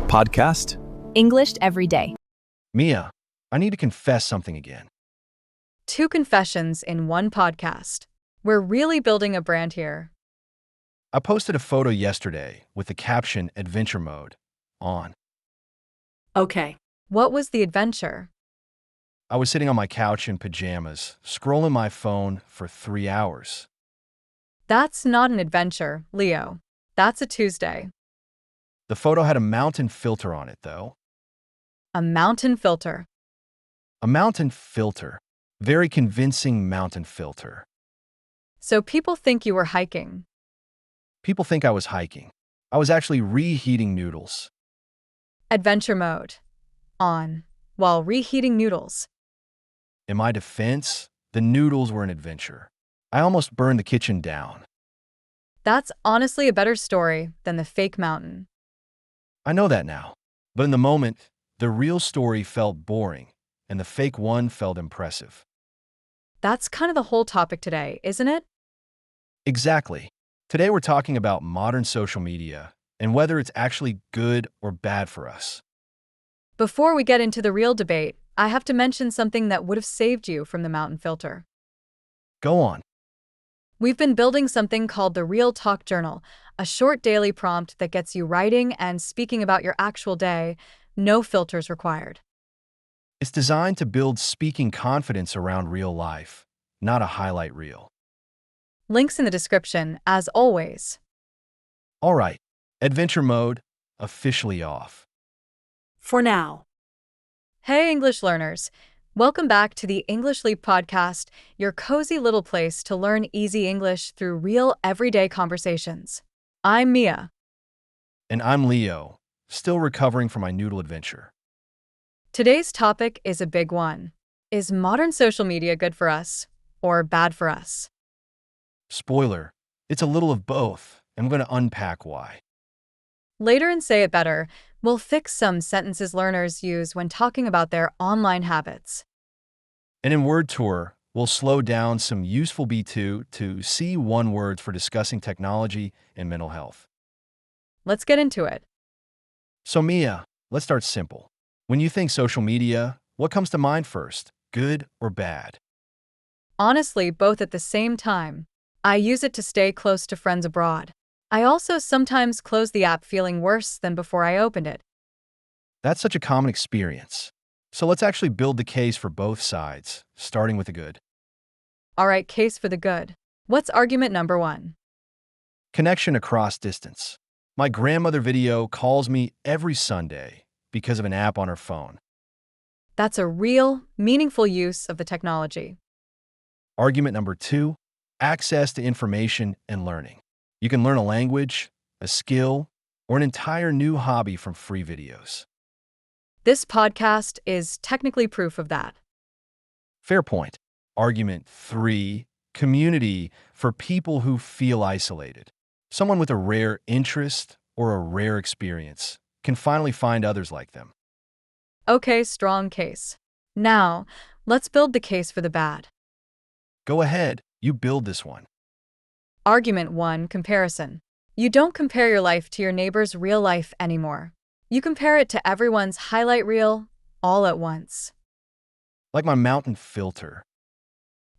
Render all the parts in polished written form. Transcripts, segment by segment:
Podcast Englished every day. Mia, I need to confess something again. Two confessions in one podcast. We're really building a brand here. I posted a photo yesterday with the caption Adventure Mode on. Okay. What was the adventure? I was sitting on my couch in pajamas, scrolling my phone for 3 hours. That's not an adventure, Leo. That's a Tuesday. The photo had a mountain filter on it, though. A mountain filter. A mountain filter. Very convincing mountain filter. So people think you were hiking. People think I was hiking. I was actually reheating noodles. Adventure mode. On. While reheating noodles. In my defense, the noodles were an adventure. I almost burned the kitchen down. That's honestly a better story than the fake mountain. I know that now. But in the moment, the real story felt boring, and the fake one felt impressive. That's kind of the whole topic today, isn't it? Exactly. Today we're talking about modern social media and whether it's actually good or bad for us. Before we get into the real debate, I have to mention something that would have saved you from the mountain filter. Go on. We've been building something called the Real Talk Journal, a short daily prompt that gets you writing and speaking about your actual day, no filters required. It's designed to build speaking confidence around real life, not a highlight reel. Links in the description, as always. All right, adventure mode officially off. For now. Hey, English learners. Welcome back to the English Leap podcast, your cozy little place to learn easy English through real, everyday conversations. I'm Mia. And I'm Leo, still recovering from my noodle adventure. Today's topic is a big one. Is modern social media good for us or bad for us? Spoiler, it's a little of both, and I'm going to unpack why. Later in Say It Better, we'll fix some sentences learners use when talking about their online habits. And in Word Tour, we'll slow down some useful B2 to C1 words for discussing technology and mental health. Let's get into it. So Mia, let's start simple. When you think social media, what comes to mind first, good or bad? Honestly, both at the same time. I use it to stay close to friends abroad. I also sometimes close the app feeling worse than before I opened it. That's such a common experience. So let's actually build the case for both sides, starting with the good. All right, case for the good. What's argument number one? Connection across distance. My grandmother video calls me every Sunday because of an app on her phone. That's a real, meaningful use of the technology. Argument number two, access to information and learning. You can learn a language, a skill, or an entire new hobby from free videos. This podcast is technically proof of that. Fair point. Argument three, community for people who feel isolated. Someone with a rare interest or a rare experience can finally find others like them. Okay, strong case. Now, let's build the case for the bad. Go ahead, you build this one. Argument 1, comparison. You don't compare your life to your neighbor's real life anymore. You compare it to everyone's highlight reel all at once. Like my mountain filter.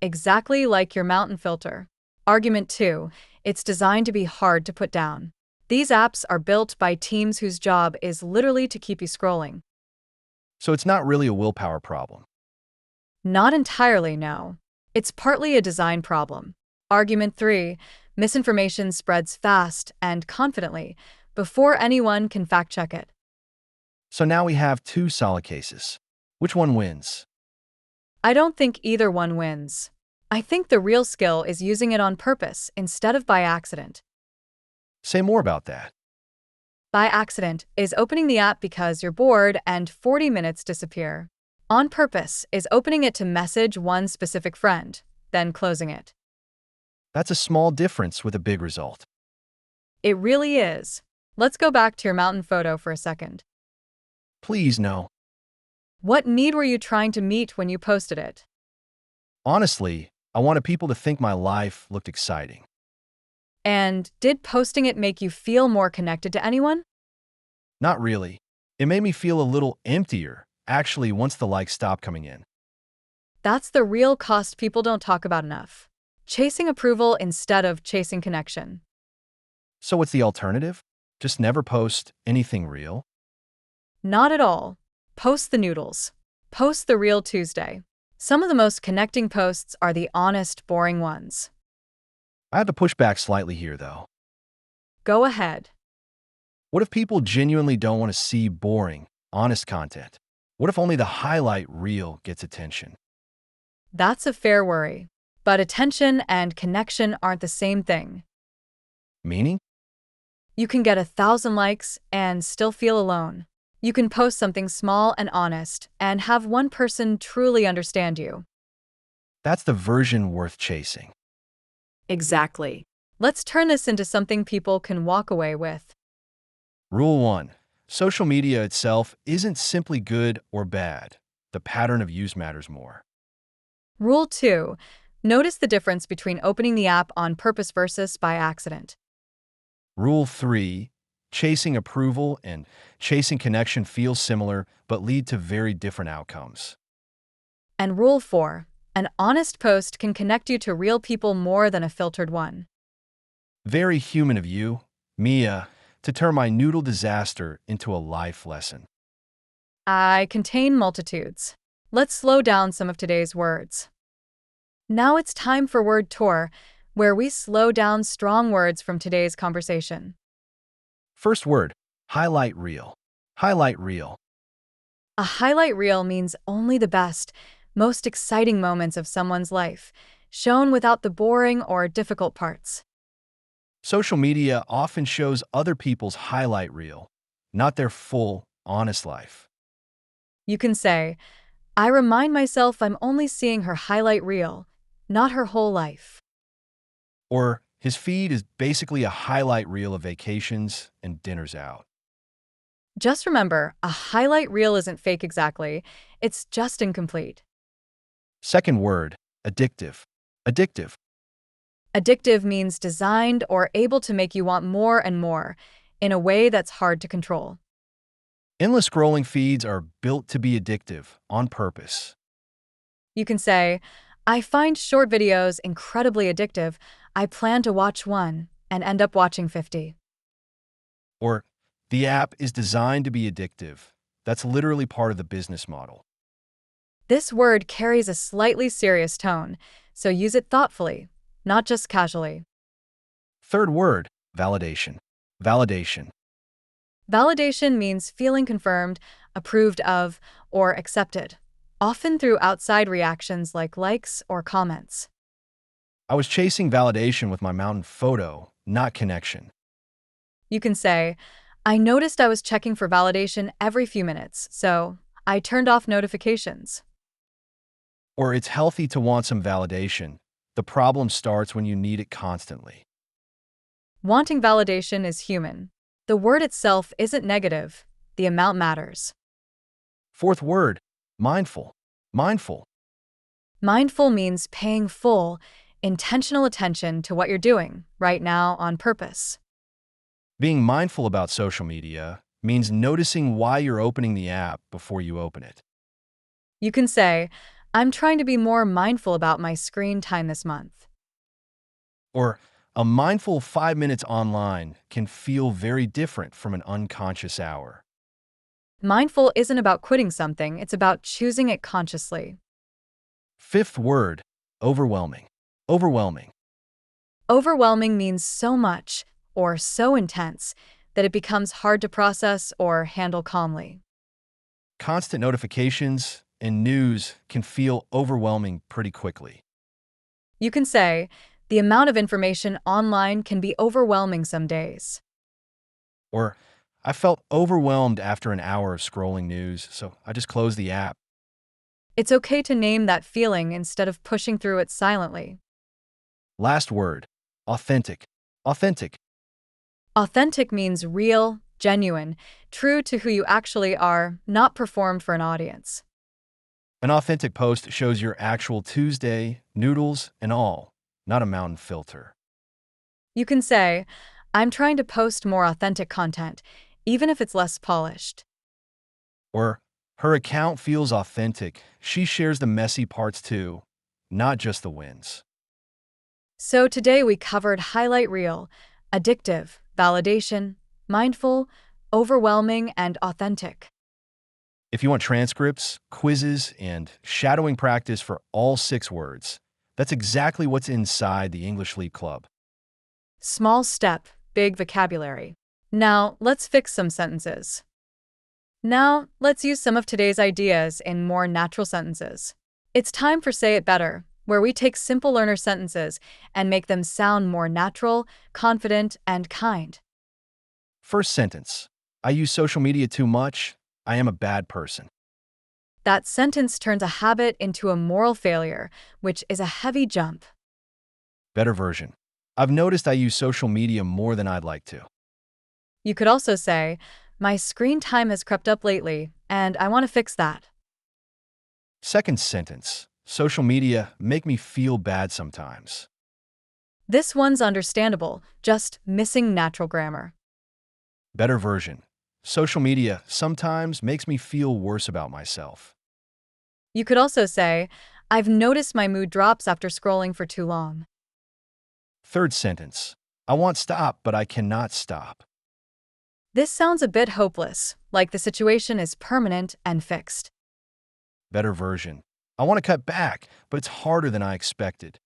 Exactly like your mountain filter. Argument 2, it's designed to be hard to put down. These apps are built by teams whose job is literally to keep you scrolling. So it's not really a willpower problem. Not entirely, no. It's partly a design problem. Argument 3, misinformation spreads fast and confidently before anyone can fact-check it. So now we have two solid cases. Which one wins? I don't think either one wins. I think the real skill is using it on purpose instead of by accident. Say more about that. By accident is opening the app because you're bored and 40 minutes disappear. On purpose is opening it to message one specific friend, then closing it. That's a small difference with a big result. It really is. Let's go back to your mountain photo for a second. Please, no. What need were you trying to meet when you posted it? Honestly, I wanted people to think my life looked exciting. And did posting it make you feel more connected to anyone? Not really. It made me feel a little emptier, actually, once the likes stopped coming in. That's the real cost people don't talk about enough. Chasing approval instead of chasing connection. So what's the alternative? Just never post anything real? Not at all. Post the noodles. Post the real Tuesday. Some of the most connecting posts are the honest, boring ones. I have to push back slightly here, though. Go ahead. What if people genuinely don't want to see boring, honest content? What if only the highlight reel gets attention? That's a fair worry. But attention and connection aren't the same thing. Meaning? You can get 1,000 likes and still feel alone. You can post something small and honest and have one person truly understand you. That's the version worth chasing. Exactly. Let's turn this into something people can walk away with. Rule 1. Social media itself isn't simply good or bad. The pattern of use matters more. Rule 2. Notice the difference between opening the app on purpose versus by accident. Rule 3. Chasing approval and chasing connection feel similar but lead to very different outcomes. And Rule 4. An honest post can connect you to real people more than a filtered one. Very human of you, Mia, to turn my noodle disaster into a life lesson. I contain multitudes. Let's slow down some of today's words. Now it's time for Word Tour, where we slow down strong words from today's conversation. First word, highlight reel. Highlight reel. A highlight reel means only the best, most exciting moments of someone's life, shown without the boring or difficult parts. Social media often shows other people's highlight reel, not their full, honest life. You can say, I remind myself I'm only seeing her highlight reel, not her whole life. Or, his feed is basically a highlight reel of vacations and dinners out. Just remember, a highlight reel isn't fake exactly, it's just incomplete. Second word, addictive. Addictive. Addictive means designed or able to make you want more and more, in a way that's hard to control. Endless scrolling feeds are built to be addictive on purpose. You can say, I find short videos incredibly addictive. I plan to watch one and end up watching 50. Or, the app is designed to be addictive. That's literally part of the business model. This word carries a slightly serious tone, so use it thoughtfully, not just casually. Third word, validation. Validation. Validation means feeling confirmed, approved of, or accepted, often through outside reactions like likes or comments. I was chasing validation with my mountain photo, not connection. You can say, I noticed I was checking for validation every few minutes, so I turned off notifications. Or it's healthy to want some validation. The problem starts when you need it constantly. Wanting validation is human. The word itself isn't negative. The amount matters. Fourth word, mindful. Mindful. Mindful means paying full, intentional attention to what you're doing right now on purpose. Being mindful about social media means noticing why you're opening the app before you open it. You can say, I'm trying to be more mindful about my screen time this month. Or, a mindful 5 minutes online can feel very different from an unconscious hour. Mindful isn't about quitting something, it's about choosing it consciously. Fifth word, overwhelming. Overwhelming. Overwhelming means so much, or so intense, that it becomes hard to process or handle calmly. Constant notifications and news can feel overwhelming pretty quickly. You can say, the amount of information online can be overwhelming some days. Or, I felt overwhelmed after an hour of scrolling news, so I just closed the app. It's okay to name that feeling instead of pushing through it silently. Last word, authentic. Authentic. Authentic means real, genuine, true to who you actually are, not performed for an audience. An authentic post shows your actual Tuesday, noodles and all, not a mountain filter. You can say, I'm trying to post more authentic content, even if it's less polished. Or, her account feels authentic. She shares the messy parts too, not just the wins. So today we covered highlight reel, addictive, validation, mindful, overwhelming, and authentic. If you want transcripts, quizzes, and shadowing practice for all 6 words, that's exactly what's inside the English Leap Club. Small step, big vocabulary. Now, let's fix some sentences. Now, let's use some of today's ideas in more natural sentences. It's time for Say It Better, where we take simple learner sentences and make them sound more natural, confident, and kind. First sentence: I use social media too much. I am a bad person. That sentence turns a habit into a moral failure, which is a heavy jump. Better version: I've noticed I use social media more than I'd like to. You could also say, my screen time has crept up lately, and I want to fix that. Second sentence: social media make me feel bad sometimes. This one's understandable, just missing natural grammar. Better version: social media sometimes makes me feel worse about myself. You could also say, I've noticed my mood drops after scrolling for too long. Third sentence: I want stop, but I cannot stop. This sounds a bit hopeless, like the situation is permanent and fixed. Better version: I want to cut back, but it's harder than I expected.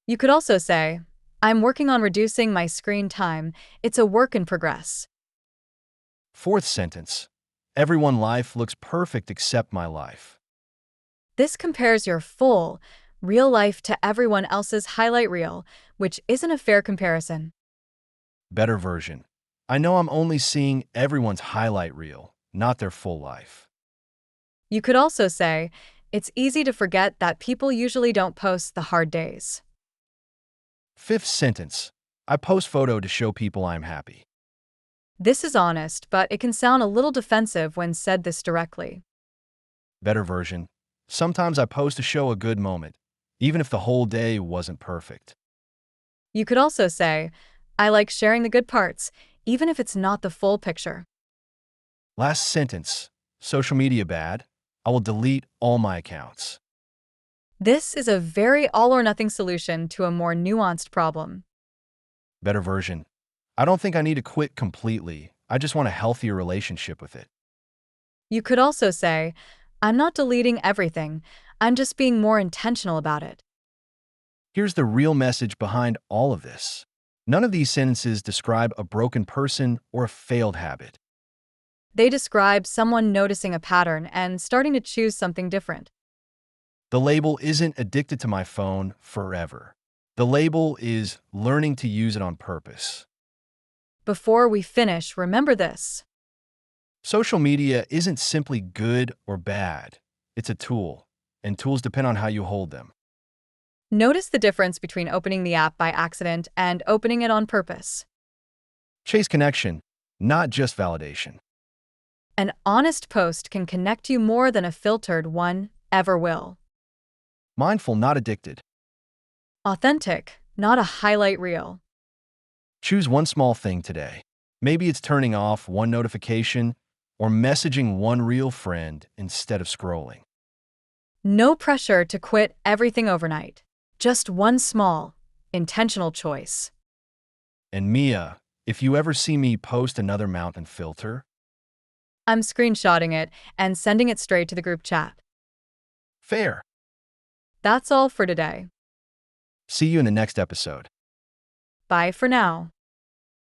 You could also say, I'm working on reducing my screen time. It's a work in progress. Fourth sentence: everyone life looks perfect except my life. This compares your full, real life to everyone else's highlight reel, which isn't a fair comparison. Better version: I know I'm only seeing everyone's highlight reel, not their full life. You could also say, it's easy to forget that people usually don't post the hard days. Fifth sentence: I post photo to show people I'm happy. This is honest, but it can sound a little defensive when said this directly. Better version: sometimes I post to show a good moment, even if the whole day wasn't perfect. You could also say, I like sharing the good parts, even if it's not the full picture. Last sentence: social media bad. I will delete all my accounts. This is a very all-or-nothing solution to a more nuanced problem. Better version: I don't think I need to quit completely. I just want a healthier relationship with it. You could also say, I'm not deleting everything, I'm just being more intentional about it. Here's the real message behind all of this. None of these sentences describe a broken person or a failed habit. They describe someone noticing a pattern and starting to choose something different. The label isn't addicted to my phone forever. The label is learning to use it on purpose. Before we finish, remember this. Social media isn't simply good or bad. It's a tool, and tools depend on how you hold them. Notice the difference between opening the app by accident and opening it on purpose. Chase connection, not just validation. An honest post can connect you more than a filtered one ever will. Mindful, not addicted. Authentic, not a highlight reel. Choose one small thing today. Maybe it's turning off one notification or messaging one real friend instead of scrolling. No pressure to quit everything overnight. Just one small, intentional choice. And Mia, if you ever see me post another mountain filter, I'm screenshotting it and sending it straight to the group chat. fair. That's all for today. See you in the next episode. Bye for now.